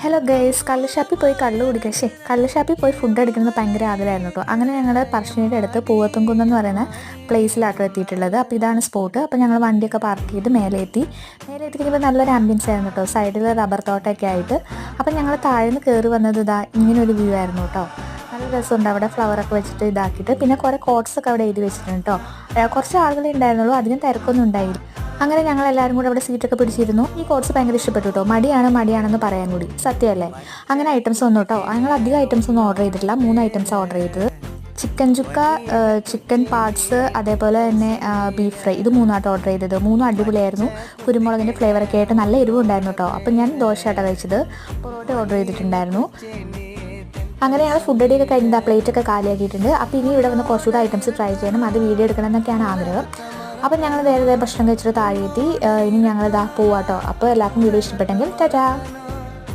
Hello guys, കള്ള് ഷാപ്പിൽ പോയി കള്ള് കുടിക്കുക. കള്ള് ഷാപ്പിൽ പോയി ഫുഡ് അടിക്കുന്നത് ഭയങ്കര ആഗ്രഹമായിരുന്നു കേട്ടോ. അങ്ങനെ ഞങ്ങൾ പറശ്ശിനിയുടെ അടുത്ത് പൂവത്തുംകുന്ന് എന്ന് പറയുന്ന പ്ലേസിലാട്ടോ എത്തിയിട്ടുള്ളത്. അപ്പോൾ ഇതാണ് സ്പോട്ട്. അപ്പോൾ ഞങ്ങൾ വണ്ടിയൊക്കെ പാർക്ക് ചെയ്ത് മേലെ എത്തി കഴിഞ്ഞപ്പോൾ നല്ലൊരു ആംബിയൻസ് ആയിരുന്നു കേട്ടോ. സൈഡിൽ റബ്ബർ തോട്ടമൊക്കെ ആയിട്ട്. അപ്പം ഞങ്ങൾ താഴെ നിന്ന് കയറി വന്നത് ഇങ്ങനൊരു വ്യൂ ആയിരുന്നു കേട്ടോ. നല്ല രസമുണ്ട്. അവിടെ ഫ്ലവറൊക്കെ വെച്ചിട്ട് ഇതാക്കിയിട്ട് പിന്നെ കുറേ കോട്ട്സൊക്കെ അവിടെ എഴുതി വെച്ചിട്ടുണ്ട് കേട്ടോ. കുറച്ച് ആളുകളെ ഉണ്ടായിരുന്നുള്ളൂ, അധികം തിരക്കൊന്നും ഉണ്ടായില്ല. അങ്ങനെ ഞങ്ങൾ എല്ലാവരും കൂടെ അവിടെ സീറ്റൊക്കെ പിടിച്ചിരുന്നു. ഈ കോഴ്സ് ഭയങ്കര ഇഷ്ടപ്പെട്ടു കേട്ടോ. മടിയാണെന്ന് പറയാൻ കൂടി സത്യമല്ലേ. അങ്ങനെ ഐറ്റംസ് ഒന്നും കേട്ടോ, ഞങ്ങൾ അധികം ഐറ്റംസ് ഒന്നും ഓർഡർ ചെയ്തിട്ടില്ല. 3 ഐറ്റംസ് ഓർഡർ ചെയ്തത്. ചിക്കൻ ചുക്ക, ചിക്കൻ പാർട്സ്, അതേപോലെ തന്നെ ബീഫ് ഫ്രൈ. ഇത് 3 ഓർഡർ ചെയ്തത്. 3 അടിപൊളിയായിരുന്നു. കുരുമുളകിൻ്റെ ഫ്ലേവറൊക്കെ ആയിട്ട് നല്ല എരിവുണ്ടായിരുന്നു കേട്ടോ. അപ്പം ഞാൻ ദോശയാട്ടോ കഴിച്ചത്. പൊറോട്ട ഓർഡർ ചെയ്തിട്ടുണ്ടായിരുന്നു. അങ്ങനെ ഞങ്ങൾ ഫുഡ് അടിയൊക്കെ കഴിഞ്ഞ് പ്ലേറ്റൊക്കെ കാലിയാക്കിയിട്ടുണ്ട്. അപ്പോൾ ഇനി ഇവിടെ വന്ന് കുറച്ചുകൂടെ ഐറ്റംസ് ട്രൈ ചെയ്യണം, അത് വീഡിയോ എടുക്കണം എന്നൊക്കെയാണ് ആഗ്രഹം. അപ്പം ഞങ്ങൾ വേറെ ഭക്ഷണം കഴിച്ചിട്ട് താഴെ എത്തി. ഇനി ഞങ്ങളിതാ പോവാട്ടോ. അപ്പോൾ എല്ലാവർക്കും വീഡിയോ ഇഷ്ടപ്പെട്ടെങ്കിൽ ടാറ്റാ.